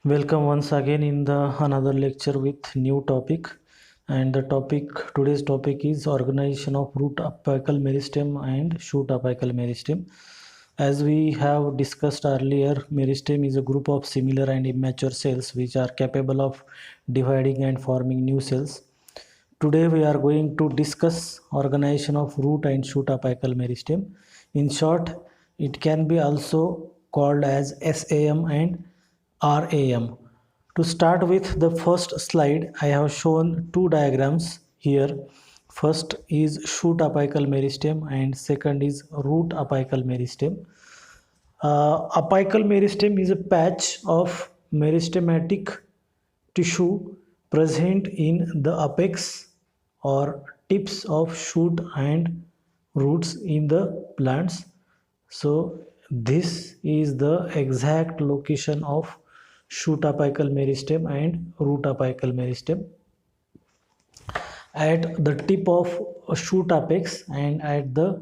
Welcome once again in the another lecture with new topic, and the topic today's topic is organization of root apical meristem and shoot apical meristem. As we have discussed earlier, meristem is a group of similar and immature cells which are capable of dividing and forming new cells. Today we are going to discuss organization of root and shoot apical meristem. In short, it can be also called as SAM and RAM. To start with the first slide, I have shown two diagrams here. First is shoot apical meristem and second is root apical meristem. Apical meristem is a patch of meristematic tissue present in the apex or tips of shoot and roots in the plants. So this is the exact location of shoot apical meristem and root apical meristem at the tip of shoot apex and at the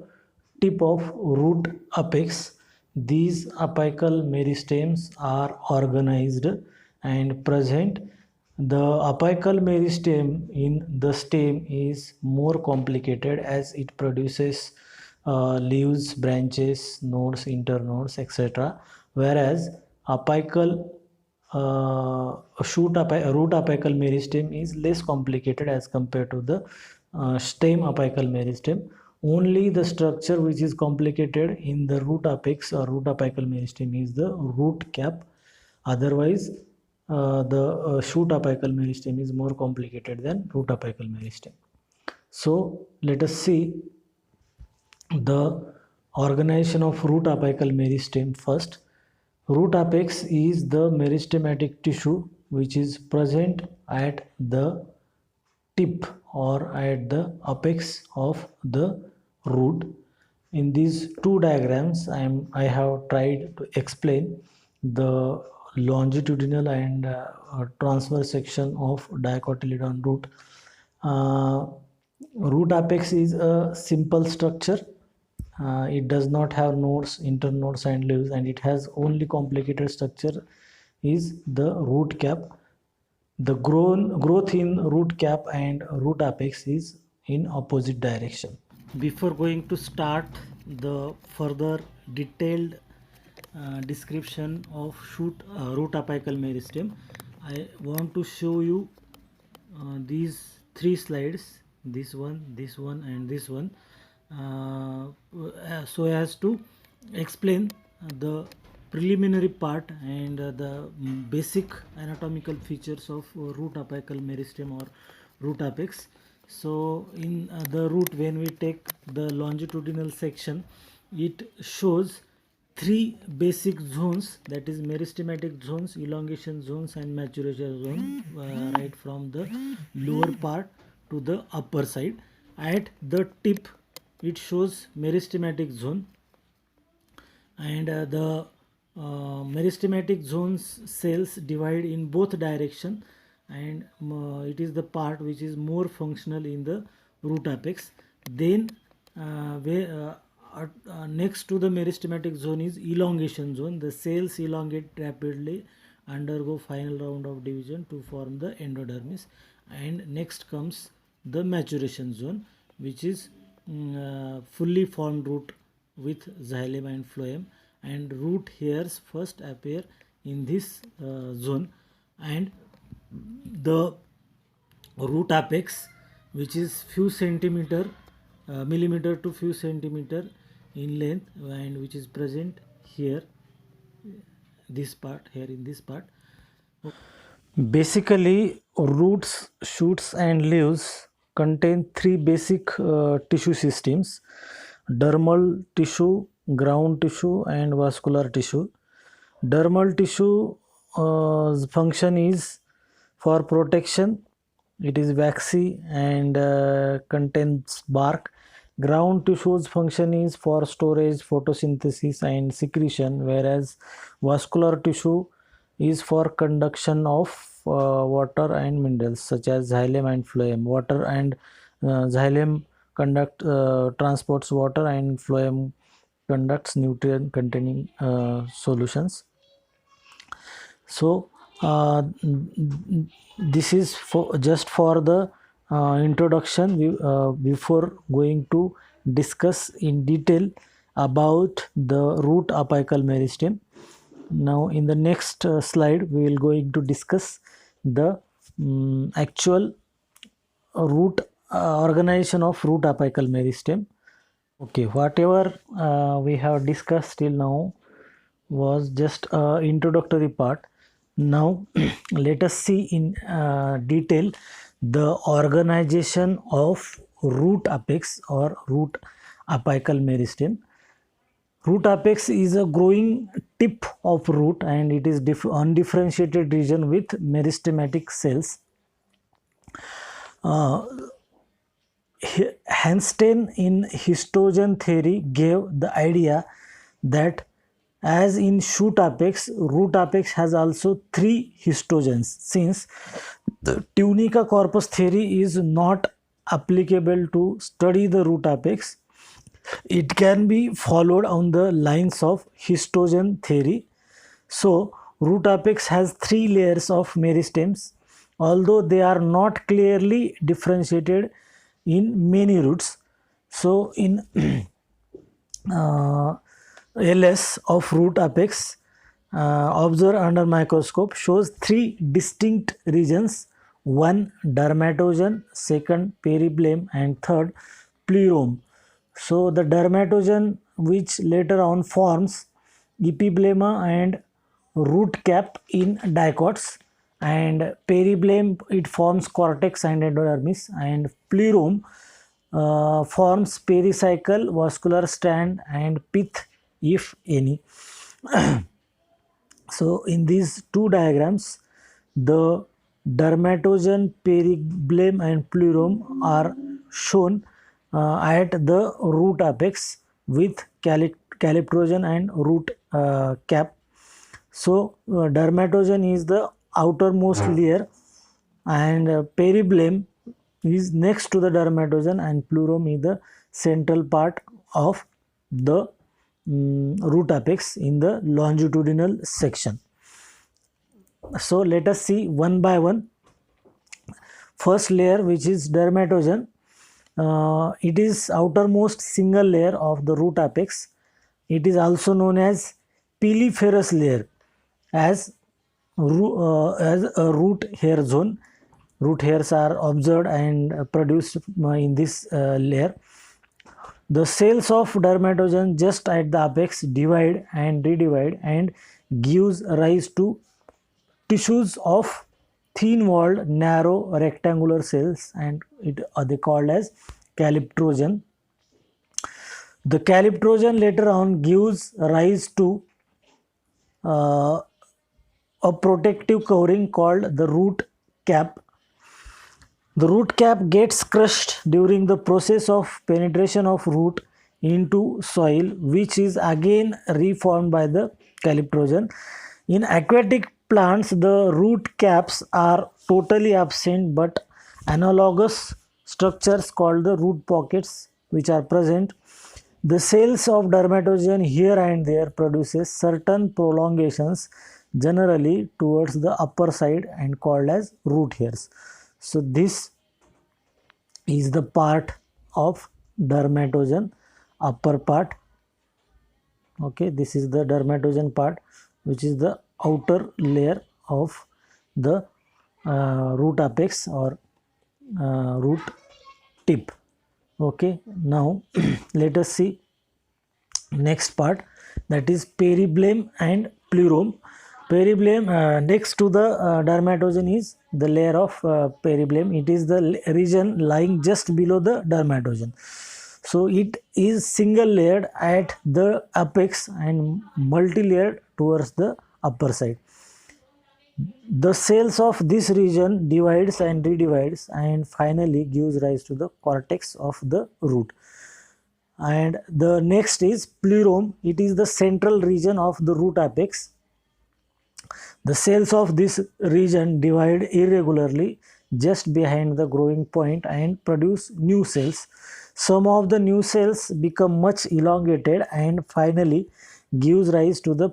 tip of root apex. These apical meristems are organized and present. The apical meristem in the stem is more complicated as it produces leaves, branches, nodes, internodes, etc., whereas apical root apical meristem is less complicated as compared to the stem apical meristem. Only the structure which is complicated in the root apex or root apical meristem is the root cap. Otherwise, the shoot apical meristem is more complicated than root apical meristem. So let us see the organization of root apical meristem first. Root apex is the meristematic tissue which is present at the tip or at the apex of the root. In these two diagrams, I have tried to explain the longitudinal and transverse section of dicotyledon root. Root apex is a simple structure. It does not have nodes, internodes and leaves, and it has only complicated structure is the root cap. The growth in root cap and root apex is in opposite direction. Before going to start the further detailed description of root apical meristem, I want to show you these three slides, this one, and this one, so as to explain the preliminary part and the basic anatomical features of root apical meristem or root apex. So in the root, when we take the longitudinal section, it shows three basic zones, that is meristematic zones, elongation zones and maturation zone, right from the lower part to the upper side. At the tip it shows meristematic zone, and the meristematic zones cells divide in both direction, and it is the part which is more functional in the root apex. Then next to the meristematic zone is elongation zone. The cells elongate rapidly, undergo final round of division to form the endodermis, and next comes the maturation zone, which is fully formed root with xylem and phloem, and root hairs first appear in this zone, and the root apex, which is few millimeter to few centimeter in length, and which is present here, this part, here in this part. Basically, roots, shoots and leaves contain three basic tissue systems: dermal tissue, ground tissue and vascular tissue. Dermal tissue function is for protection. It is waxy and contains bark. Ground tissue's function is for storage, photosynthesis and secretion, whereas vascular tissue is for conduction of water and minerals such as xylem and phloem. Water and xylem transports water, and phloem conducts nutrient containing solutions. So This is just for the introduction. Before going to discuss in detail about the root apical meristem. Now in the next slide we will going to discuss the actual root organization of root apical meristem. Okay, whatever we have discussed till now was just introductory part. Now let us see in detail the organization of root apex or root apical meristem. Root apex is a growing tip of root and it is undifferentiated region with meristematic cells. Hansteen in histogen theory gave the idea that as in shoot apex, root apex has also three histogens. Since the tunica corpus theory is not applicable to study the root apex, it can be followed on the lines of histogen theory. So root apex has three layers of meristems, although they are not clearly differentiated in many roots. So in LS of root apex observed under microscope shows three distinct regions: one dermatogen, second peribleum, and third plerome. So the dermatogen, which later on forms epiblema and root cap in dicots, and peribleum it forms cortex and endodermis, and plerome forms pericycle, vascular stand, and pith, if any. So in these two diagrams, the dermatogen, peribleum, and plerome are shown at the root apex with calyptrogen and root cap. So dermatogen is the outermost layer, and peribleum is next to the dermatogen, and plerome is the central part of the root apex in the longitudinal section. So let us see one by one. First layer, which is dermatogen, it is outermost single layer of the root apex. It is also known as piliferous layer as a root hair zone. Root hairs are observed and produced in this layer. The cells of dermatogen just at the apex divide and redivide and gives rise to tissues of thin-walled narrow rectangular cells, and they called as calyptrogen. The calyptrogen later on gives rise to a protective covering called the root cap. The root cap gets crushed during the process of penetration of root into soil, which is again reformed by the calyptrogen. In aquatic plants, the root caps are totally absent, but analogous structures called the root pockets which are present. The cells of dermatogen here and there produces certain prolongations, generally towards the upper side, and called as root hairs. So this is the part of dermatogen, upper part. Okay, this is the dermatogen part, which is the outer layer of the root apex or root tip. Okay, now let us see next part, that is peribleum and plerome. Peribleum next to the dermatogen is the layer of peribleum. It is the region lying just below the dermatogen. So it is single layered at the apex and multi-layered towards the upper side. The cells of this region divides and redivides and finally gives rise to the cortex of the root. And the next is plerome. It is the central region of the root apex. The cells of this region divide irregularly just behind the growing point and produce new cells. Some of the new cells become much elongated and finally gives rise to the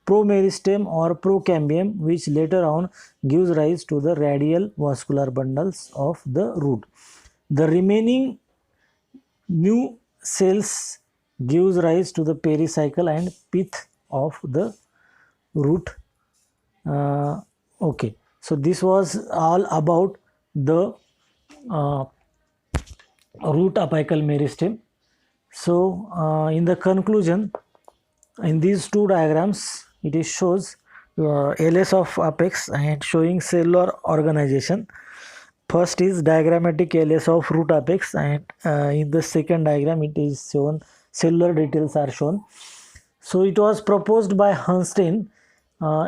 promeristem or procambium, which later on gives rise to the radial vascular bundles of the root. The remaining new cells gives rise to the pericycle and pith of the root. Okay, so this was all about the root apical meristem. So in the conclusion, in these two diagrams it is shows LS of apex and showing cellular organization. First is diagrammatic LS of root apex, and in the second diagram it is shown cellular details are shown. So it was proposed by Hunstein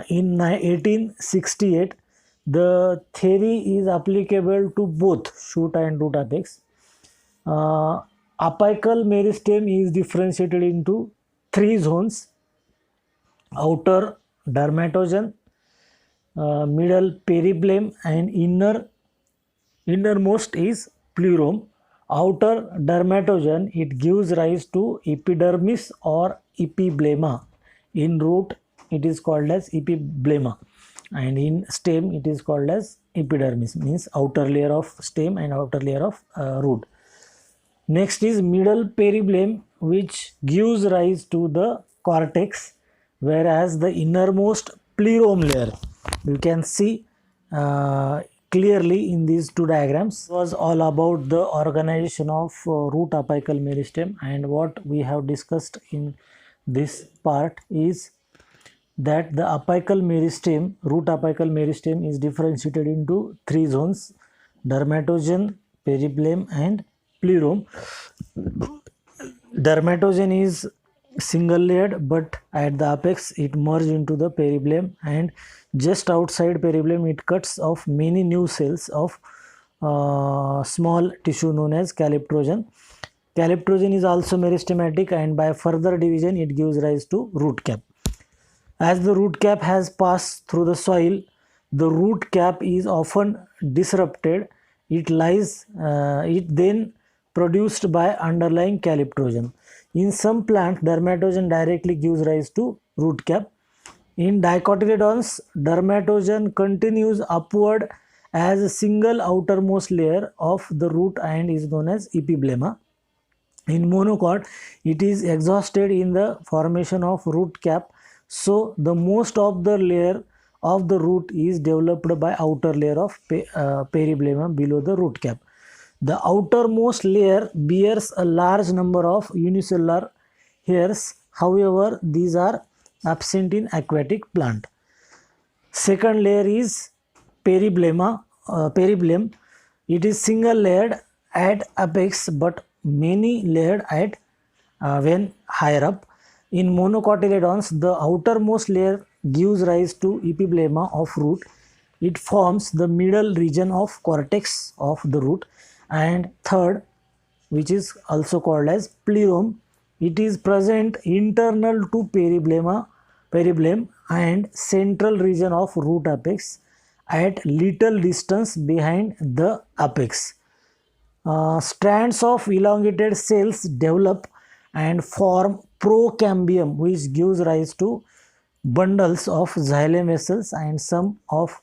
in 1868. The theory is applicable to both shoot and root apex. Apical meristem is differentiated into three zones: outer dermatogen, middle periblem, and innermost is pleurome. Outer dermatogen, it gives rise to epidermis or epiblema. In root it is called as epiblema, and in stem it is called as epidermis, means outer layer of stem and outer layer of root. Next is middle periblem, which gives rise to the cortex, whereas the innermost pleurome layer, you can see clearly in these two diagrams, was all about the organization of root apical meristem. And what we have discussed in this part is that the apical meristem, root apical meristem, is differentiated into three zones: dermatogen, periblem, and pleurome. Dermatogen is single layered, but at the apex it merges into the periblem, and just outside periblem it cuts off many new cells of small tissue known as calyptrogen. Calyptrogen is also meristematic, and by further division it gives rise to root cap. As the root cap has passed through the soil, the root cap is often disrupted. It then produced by underlying calyptrogen. In some plants, dermatogen directly gives rise to root cap. In dicotyledons, dermatogen continues upward as a single outermost layer of the root and is known as epiblema. In monocot, it is exhausted in the formation of root cap, so the most of the layer of the root is developed by outer layer of periblema below the root cap. The outermost layer bears a large number of unicellular hairs. However, these are absent in aquatic plant. Second layer is periblem. It is single layered at apex but many layered at when higher up. In monocotyledons, the outermost layer gives rise to epiblema of root. It forms the middle region of cortex of the root. And third, which is also called as pleurome, it is present internal to periblem and central region of root apex at little distance behind the apex. Strands of elongated cells develop and form procambium, which gives rise to bundles of xylem vessels and some of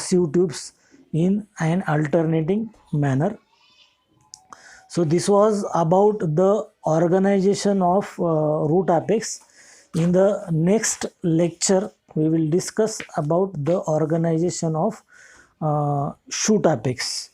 sieve tubes in an alternating manner. So this was about the organization of root apex. In the next lecture we will discuss about the organization of shoot apex.